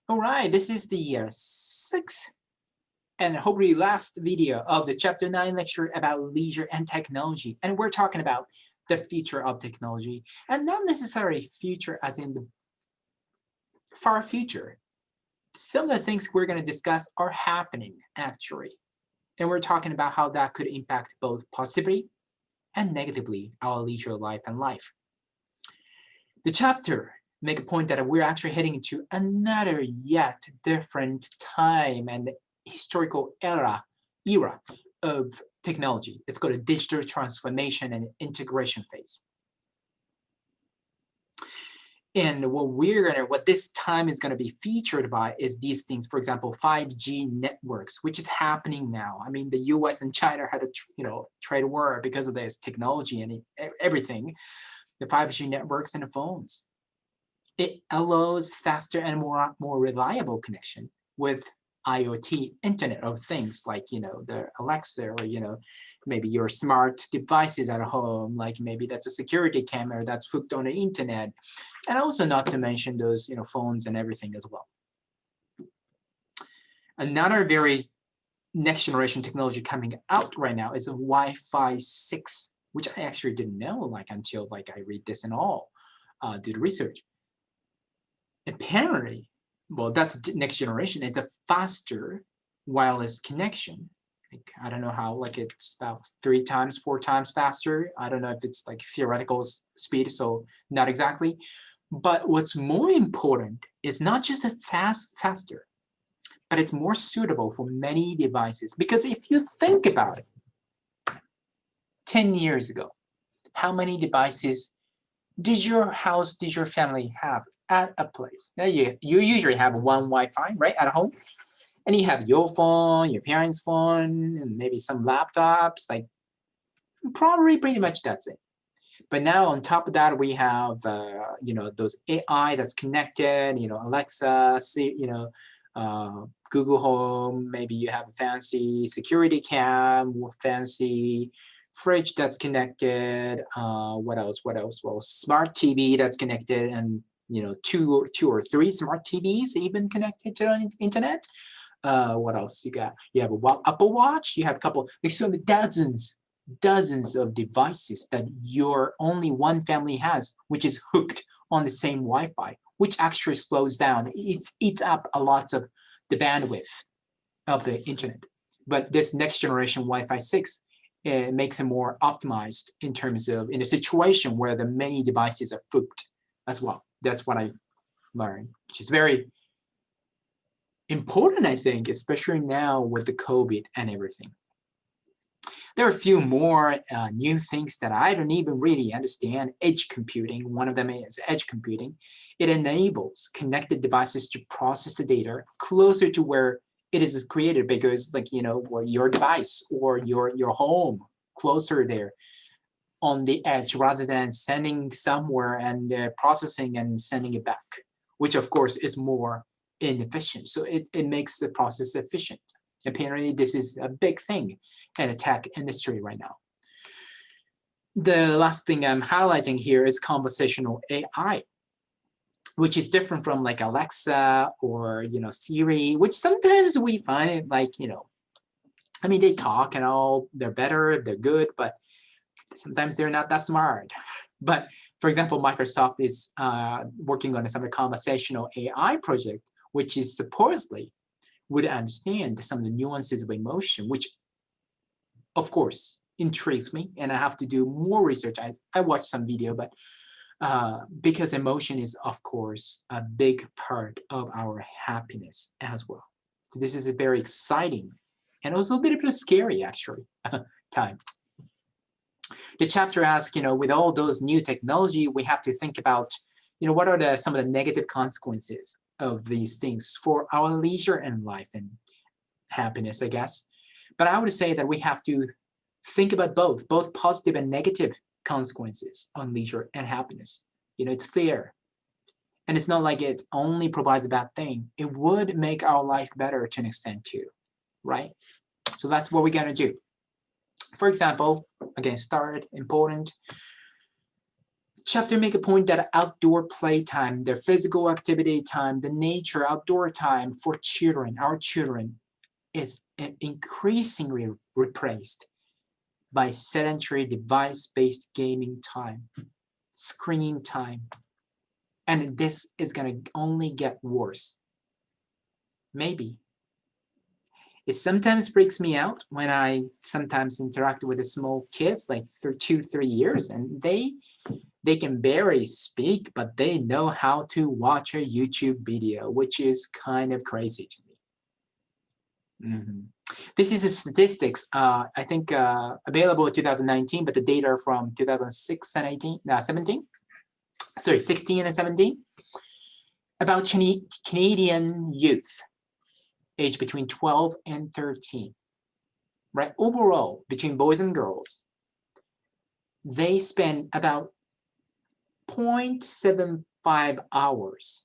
All right, this is the sixth and hopefully last video of the Chapter 9 lecture about leisure and technology. And we're talking about the future of technology, and not necessarily future as in the far future. Some of the things we're going to discuss are happening actually. And we're talking about how that could impact both positively and negatively our leisure life and life. The chapter make a point that we're actually heading into another yet different time and historical era of technology. It's called a digital transformation and integration phase. And what this time is going to be featured by is these things. For example, 5G networks, which is happening now. I mean, the US and China had a trade war because of this technology and everything. The 5G networks and the phones. It allows faster and more reliable connection with IoT, Internet of Things, like the Alexa, or maybe your smart devices at home, like maybe that's a security camera that's hooked on the internet, and also not to mention those phones and everything as well. Another very next generation technology coming out right now is a Wi-Fi 6, which I actually didn't know until I read this and all, do the research. Apparently, well, that's next generation. It's a faster wireless connection. I don't know how, it's about 3 times, 4 times faster. I don't know if it's theoretical speed, so not exactly. But what's more important is not just a faster, but it's more suitable for many devices. Because if you think about it, 10 years ago, how many devices did your family have at a place? Now you usually have one Wi-Fi, right, at home, and you have your phone, your parents' phone, and maybe some laptops. Probably pretty much that's it. But now on top of that, we have those AI that's connected. Alexa, Google Home. Maybe you have a fancy security cam, fancy fridge that's connected. What else? Well, smart TV that's connected, and 2 or 3 smart TVs even connected to the internet. What else you got? You have a Apple Watch. You have a couple. There's so many dozens of devices that your only one family has, which is hooked on the same Wi-Fi, which actually slows down. It eats up a lot of the bandwidth of the internet. But this next generation Wi-Fi 6 makes it more optimized in terms of in a situation where the many devices are hooked as well. That's what I learned, which is very important, I think, especially now with the COVID and everything. There are a few more new things that I don't even really understand. Edge computing, one of them is edge computing. It enables connected devices to process the data closer to where it is created, because your device or your home closer there on the edge, rather than sending somewhere and processing and sending it back, which of course is more inefficient. So it makes the process efficient. Apparently, this is a big thing in the tech industry right now. The last thing I'm highlighting here is conversational AI, which is different from Alexa or Siri, which sometimes we find it I mean, they talk and all, they're better, they're good, but sometimes they're not that smart. But for example, Microsoft is working on some conversational AI project, which is supposedly would understand some of the nuances of emotion, which of course intrigues me, and I have to do more research. I watched some video, but because emotion is of course a big part of our happiness as well. So this is a very exciting and also a bit scary actually time. The chapter asks, with all those new technology, we have to think about, what are some of the negative consequences of these things for our leisure and life and happiness, I guess. But I would say that we have to think about both positive and negative consequences on leisure and happiness. It's fair. And it's not like it only provides a bad thing. It would make our life better to an extent too, right? So that's what we're gonna do. For example, again, important. Chapter make a point that outdoor play time, their physical activity time, the nature, outdoor time for children, our children, is increasingly replaced by sedentary device-based gaming time, screen time. And this is going to only get worse. Maybe. It sometimes freaks me out when I sometimes interact with the small kids, like for 2-3 years, and they can barely speak, but they know how to watch a YouTube video, which is kind of crazy to me. This is the statistics, I think available in 2019, but the data are from 2006 and 16 and 17, about Canadian youth aged between 12 and 13, right? Overall, between boys and girls, they spend about 0.75 hours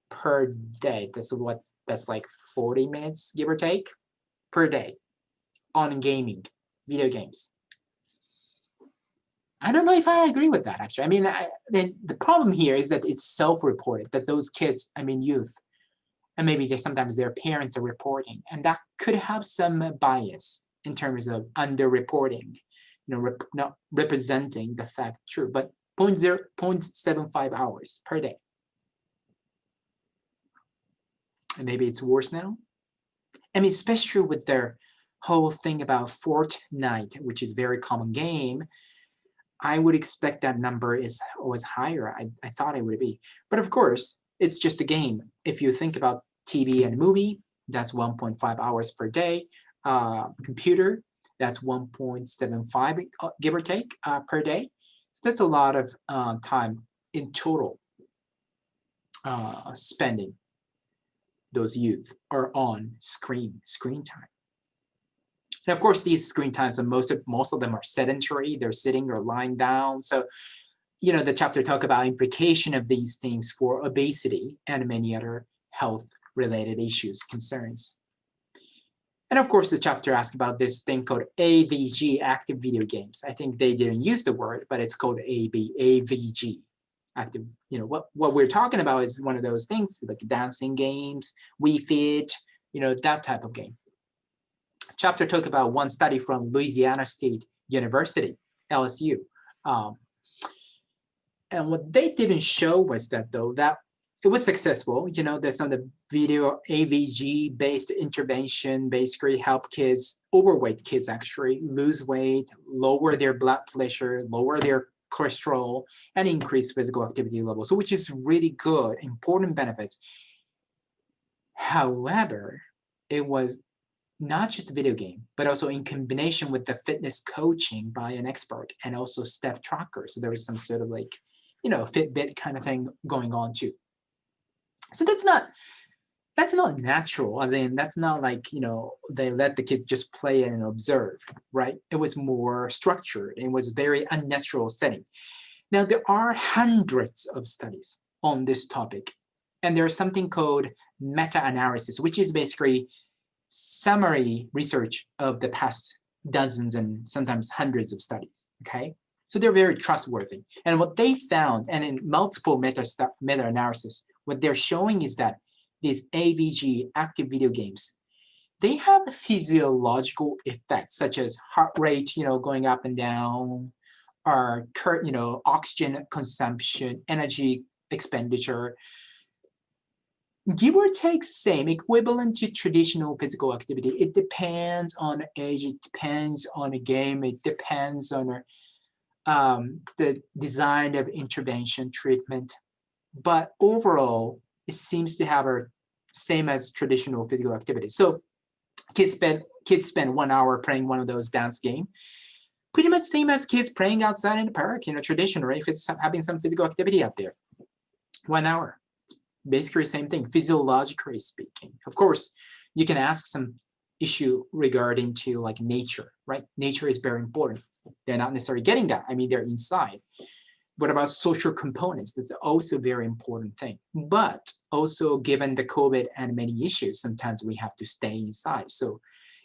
per day. That's like 40 minutes, give or take, per day on gaming, video games. I don't know if I agree with that, actually. I mean, then the problem here is that it's self-reported, that those kids, I mean, youth, and maybe sometimes their parents are reporting, and that could have some bias in terms of under-reporting, not representing the fact true, but 0.75 hours per day. And maybe it's worse now. I mean, especially with their whole thing about Fortnite, which is a very common game, I would expect that number was higher. I thought it would be. But of course, it's just a game. If you think about TV and movie, that's 1.5 hours per day. Computer, that's 1.75, give or take, per day. So that's a lot of time in total spending those youth are on screen time. And of course, these screen times, and most of them are sedentary. They're sitting or lying down. So, the chapter talk about implication of these things for obesity and many other health-related issues, concerns. And of course, the chapter asks about this thing called AVG, active video games. I think they didn't use the word, but it's called AVG, active. What we're talking about is one of those things, like dancing games, Wii Fit, that type of game. Chapter talk about one study from Louisiana State University, LSU. And what they didn't show was that, though, that it was successful. There's some of the video AVG-based intervention basically help kids, overweight kids actually, lose weight, lower their blood pressure, lower their cholesterol, and increase physical activity levels, which is really good, important benefits. However, it was not just a video game, but also in combination with the fitness coaching by an expert and also step tracker. So there was some sort of Fitbit kind of thing going on too. So that's not natural. As in, that's not like, they let the kids just play and observe, right? It was more structured. It was very unnatural setting. Now, there are hundreds of studies on this topic, and there's something called meta-analysis, which is basically summary research of the past dozens and sometimes hundreds of studies, okay? So they're very trustworthy. And what they found, and in multiple meta-analysis, what they're showing is that these AVG, active video games, they have physiological effects, such as heart rate, going up and down, or oxygen consumption, energy expenditure, give or take same, equivalent to traditional physical activity. It depends on age, it depends on a game, it depends on the design of intervention treatment. But overall, it seems to have a same as traditional physical activity. So kids spend 1 hour playing one of those dance games, pretty much same as kids playing outside in the park, traditionally, if it's having some physical activity out there. 1 hour. Basically same thing, physiologically speaking. Of course, you can ask some issue regarding to like nature, right? Nature is very important. They're not necessarily getting that. I mean, they're inside. What about social components? That's also a very important thing. But also given the COVID and many issues, sometimes we have to stay inside. So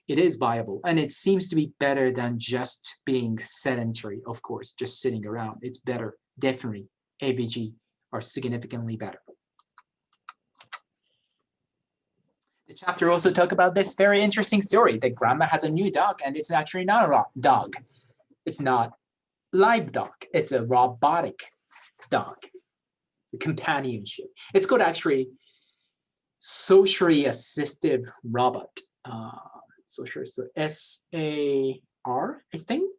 it is viable. And it seems to be better than just being sedentary, of course, just sitting around. It's better, definitely ABG are significantly better. The chapter also talks about this very interesting story that grandma has a new dog, and it's actually not a dog. It's not live dog. It's a robotic dog. Companionship. It's called actually socially assistive robot. So SAR, I think.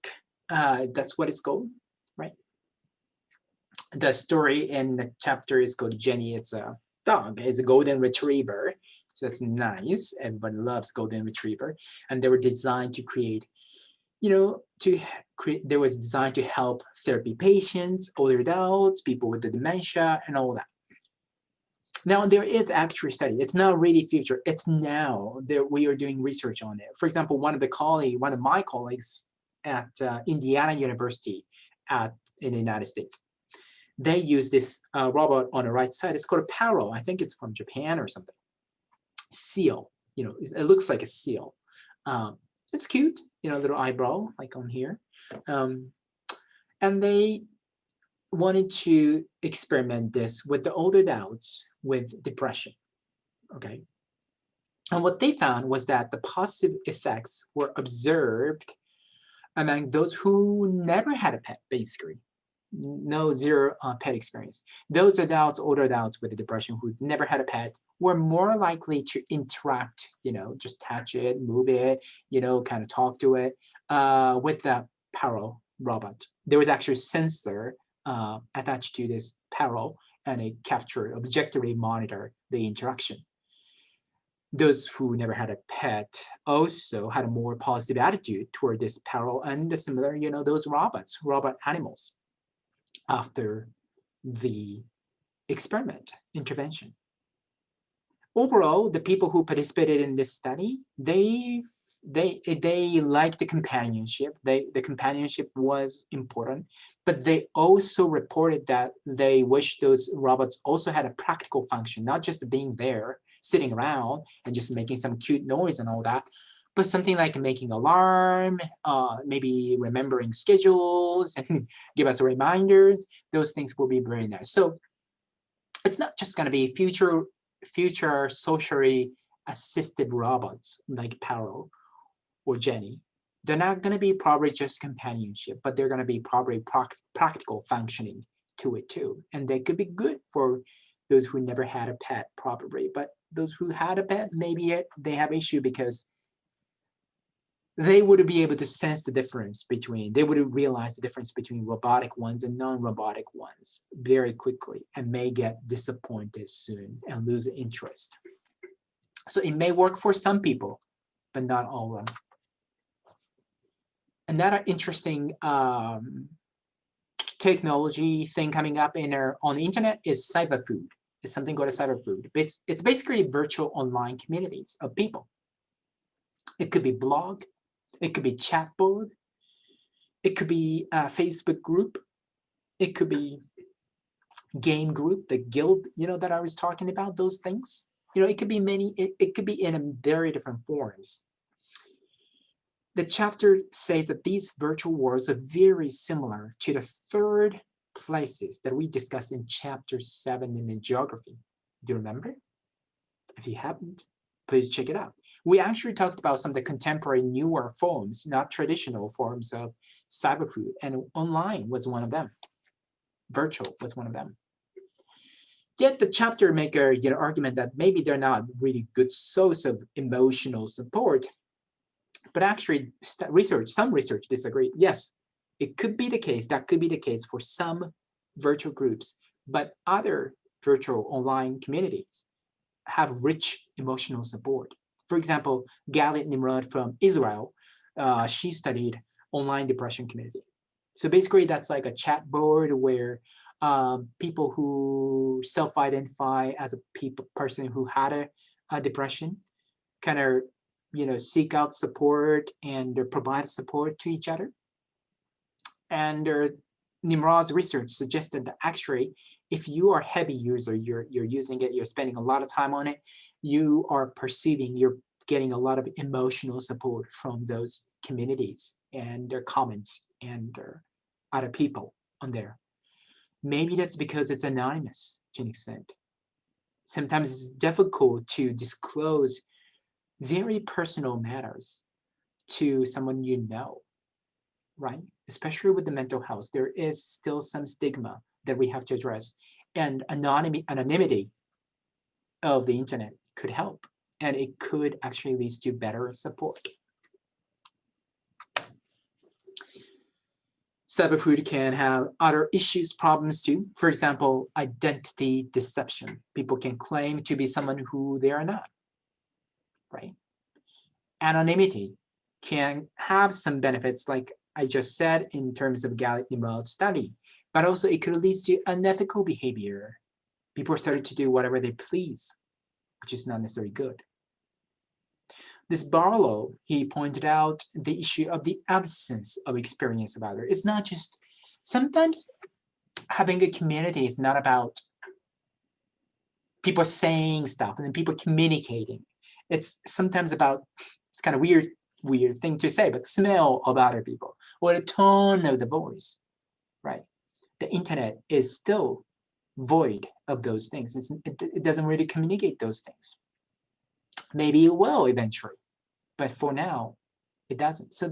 That's what it's called, right? The story in the chapter is called Jenny. It's a dog. It's a golden retriever. So that's nice. Everybody loves golden retriever. And they were designed to create, they was designed to help therapy patients, older adults, people with the dementia, and all that. Now, there is actually a study. It's not really future. It's now that we are doing research on it. For example, one of my colleagues at Indiana University in the United States, they use this robot on the right side. It's called a Paro. I think it's from Japan or something. Seal. It looks like a seal. It's cute. Little eyebrow like on here. And they wanted to experiment this with the older adults with depression, okay? And what they found was that the positive effects were observed among those who never had a pet, basically. Zero pet experience. Those adults, older adults with depression who never had a pet were more likely to interact, just touch it, move it, kind of talk to it with the Paro robot. There was actually a sensor attached to this Paro, and it objectively monitor the interaction. Those who never had a pet also had a more positive attitude toward this Paro and similar, those robot animals after the intervention. Overall, the people who participated in this study, they liked the companionship. The companionship was important, but they also reported that they wish those robots also had a practical function, not just being there, sitting around and just making some cute noise and all that, but something like making alarm, maybe remembering schedules and give us reminders. Those things will be very nice. So it's not just going to be future socially assisted robots like Paro or Jenny. They're not going to be probably just companionship, but they're going to be probably practical functioning to it too. And they could be good for those who never had a pet, probably. But those who had a pet, maybe they have issue because they would be able to sense the difference they would realize the difference between robotic ones and non-robotic ones very quickly and may get disappointed soon and lose interest. So it may work for some people, but not all of them. Another interesting technology thing coming up on the internet is cyberfood. It's something called a cyberfood. It's basically virtual online communities of people. It could be blog, it could be chat board, it could be a Facebook group, it could be game group, the guild, that I was talking about, those things. It could be it could be in very different forms. The chapter says that these virtual worlds are very similar to the third places that we discussed in chapter 7 in the geography. Do you remember? If you haven't, please check it out. We actually talked about some of the contemporary newer forms, not traditional forms of cyberfood, and online was one of them. Virtual was one of them. Yet the chapter make an argument that maybe they're not really good source of emotional support. But actually, some research disagree. Yes, it could be the case. That could be the case for some virtual groups, but other virtual online communities have rich emotional support. For example, Galit Nimrod from Israel, she studied online depression community. So basically, that's like a chat board where people who self-identify as a person who had a depression kind of seek out support and provide support to each other. And Nimrod's research suggested that actually, if you are a heavy user, you're using it, you're spending a lot of time on it, you're getting a lot of emotional support from those communities and their comments and other people on there. Maybe that's because it's anonymous to an extent. Sometimes it's difficult to disclose very personal matters to someone you know, right? Especially with the mental health, there is still some stigma that we have to address. And anonymity of the internet could help, and it could actually lead to better support. Cyberfood can have other issues, problems too. For example, identity deception. People can claim to be someone who they are not, right? Anonymity can have some benefits, like I just said, in terms of Gallup study, but also it could lead to unethical behavior. People started to do whatever they please, which is not necessarily good. This Barlow, he pointed out the issue of the absence of experience of others. It's not just, sometimes having a community is not about people saying stuff and then people communicating. It's sometimes about, it's kind of weird thing to say, but smell of other people or the tone of the voice, right? The internet is still void of those things. It doesn't really communicate those things. Maybe it will eventually, but for now, it doesn't. So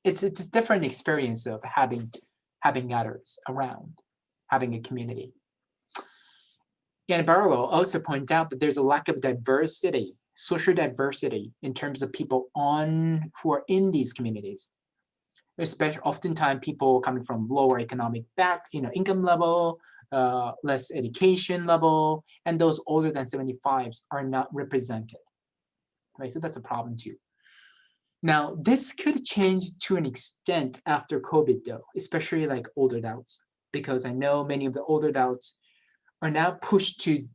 it's a different experience of having others around, having a community. And Barlow also pointed out that there's a lack of diversity, social diversity, in terms of people who are in these communities. Especially, oftentimes people coming from lower economic income level, less education level, and those older than 75s are not represented. Right, so that's a problem too. Now, this could change to an extent after COVID, though, especially like older adults, because I know many of the older adults are now pushed to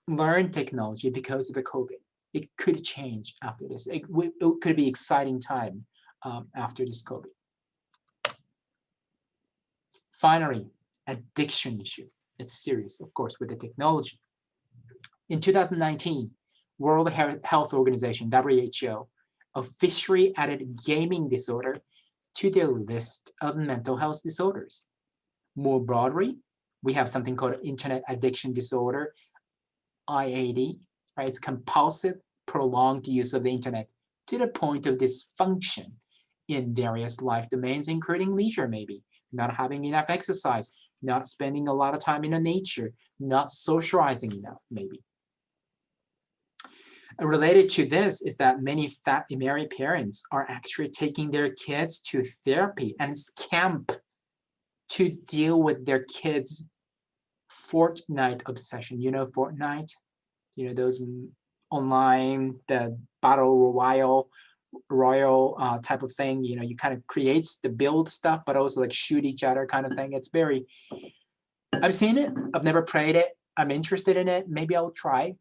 learn technology because of the COVID. It could change after this. It could be exciting time after this COVID. Finally, addiction issue. It's serious, of course, with the technology. In 2019, World Health Organization, WHO, officially added gaming disorder to their list of mental health disorders. More broadly, we have something called internet addiction disorder, IAD, right? It's compulsive, prolonged use of the internet to the point of dysfunction in various life domains, including leisure, maybe, not having enough exercise, not spending a lot of time in the nature, not socializing enough, maybe. Related to this is that many married parents are actually taking their kids to therapy and camp to deal with their kids' Fortnite obsession. You know Fortnite? You know those online, the battle royal type of thing. You know, you kind of create the build stuff, but also like shoot each other kind of thing. It's very, I've seen it. I've never played it. I'm interested in it. Maybe I'll try.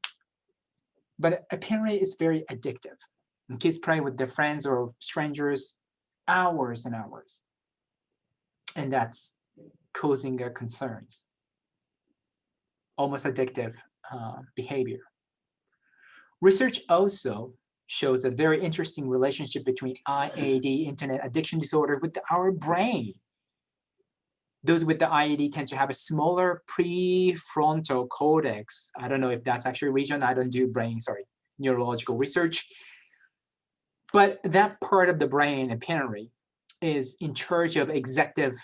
But apparently it's very addictive. And kids play with their friends or strangers hours and hours. And that's causing concerns. Almost addictive behavior. Research also shows a very interesting relationship between IAD, internet addiction disorder, with our brain. Those with the IAD tend to have a smaller prefrontal cortex. I don't know if that's actually a region. I don't do neurological research. But that part of the brain apparently is in charge of executive,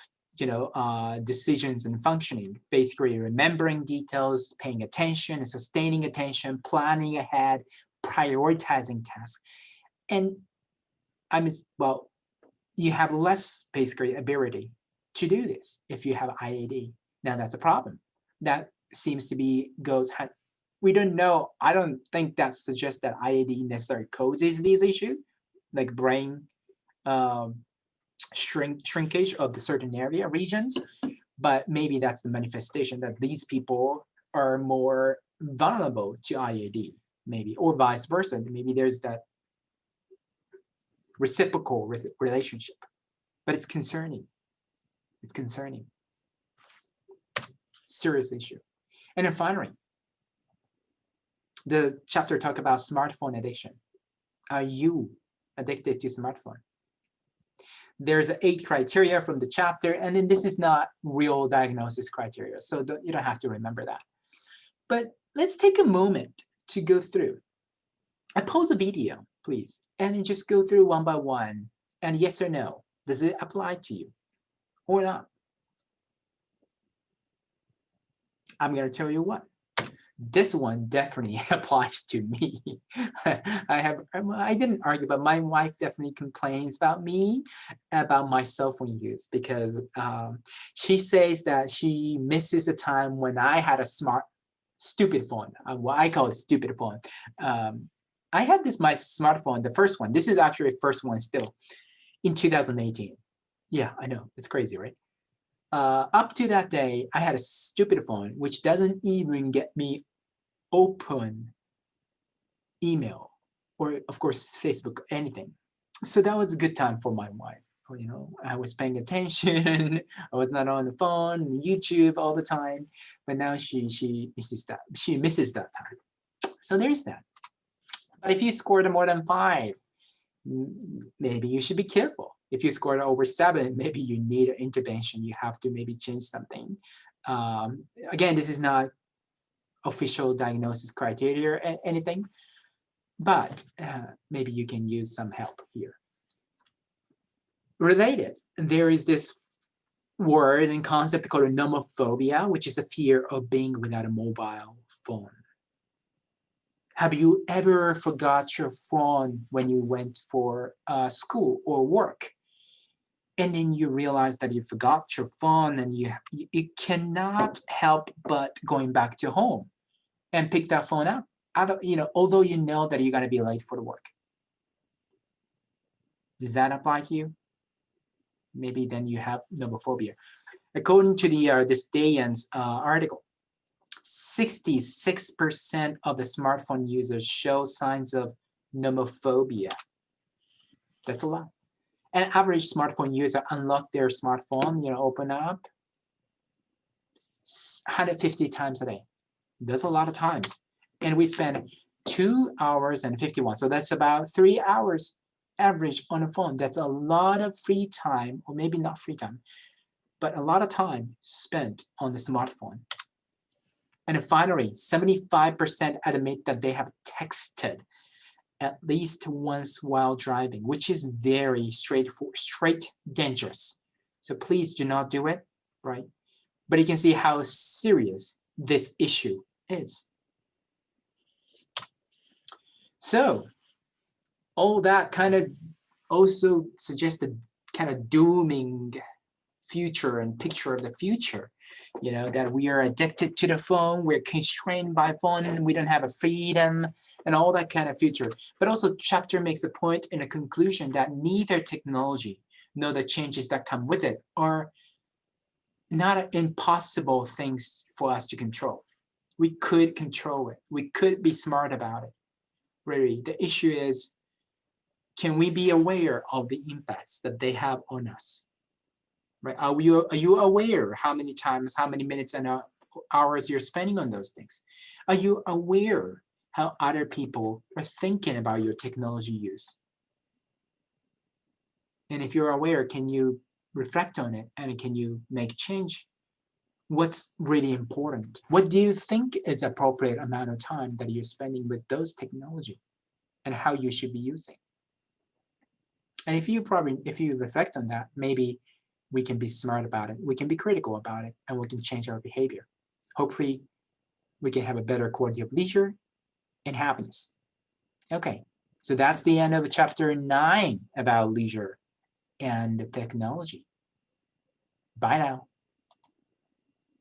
decisions and functioning, basically remembering details, paying attention and sustaining attention, planning ahead, prioritizing tasks. And you have less basically ability to do this if you have IAD. Now that's a problem. That seems to be we don't know. I don't think that suggests that IAD necessarily causes these issues, like brain shrinkage of the certain area regions, but maybe that's the manifestation that these people are more vulnerable to IAD, maybe, or vice versa. Maybe there's that reciprocal relationship, but it's concerning. It's concerning. Serious issue. And then finally, the chapter talk about smartphone addiction. Are you addicted to smartphone? There's 8 criteria from the chapter, and then this is not real diagnosis criteria, so you don't have to remember that. But let's take a moment to go through. I pause a video, please, and then just go through one by one, and yes or no, does it apply to you or not? I'm going to tell you what. This one definitely applies to me. I didn't argue, but my wife definitely complains about me, about my cell phone use, because she says that she misses the time when I had a stupid phone. What I call a stupid phone. I had my smartphone, the first one. This is actually the first one still, in 2018. Yeah, I know, it's crazy, right? Up to that day, I had a stupid phone, which doesn't even get me open email or, of course, Facebook, anything. So that was a good time for my wife. You know, I was paying attention. I was not on the phone, YouTube all the time. But now she misses that. She misses that time. So there's that. But if you scored more than 5, maybe you should be careful. If you scored over 7, maybe you need an intervention. You have to maybe change something. Again, this is not official diagnosis criteria or anything, but maybe you can use some help here. Related, there is this word and concept called nomophobia, which is a fear of being without a mobile phone. Have you ever forgot your phone when you went for school or work? And then you realize that you forgot your phone, and you cannot help but going back to home and pick that phone up, although you know that you're going to be late for the work. Does that apply to you? Maybe then you have nomophobia. According to the this Dayan's article, 66% of the smartphone users show signs of nomophobia. That's a lot. An average smartphone user unlock their smartphone, open up 150 times a day. That's a lot of times. And we spend 2 hours and 51. So that's about 3 hours average on a phone. That's a lot of free time, or maybe not free time, but a lot of time spent on the smartphone. And finally, 75% admit that they have texted at least once while driving, which is very straight dangerous. So please do not do it, right? But you can see how serious this issue is. So all that kind of also suggests a kind of dooming future and picture of the future, that we are addicted to the phone, we're constrained by phone, and we don't have a freedom, and all that kind of future. But also chapter makes a point in a conclusion that neither technology nor the changes that come with it are not impossible things for us to control. We could control it. We could be smart about it. Really, the issue is, can we be aware of the impacts that they have on us? Right? Are you aware how many times, how many minutes and hours you're spending on those things? Are you aware how other people are thinking about your technology use? And if you're aware, can you reflect on it, and can you make change? What's really important? What do you think is appropriate amount of time that you're spending with those technology, and how you should be using? And if you reflect on that, maybe we can be smart about it, we can be critical about it, and we can change our behavior. Hopefully, we can have a better quality of leisure and happiness. Okay, so that's the end of chapter 9 about leisure and technology. Bye now.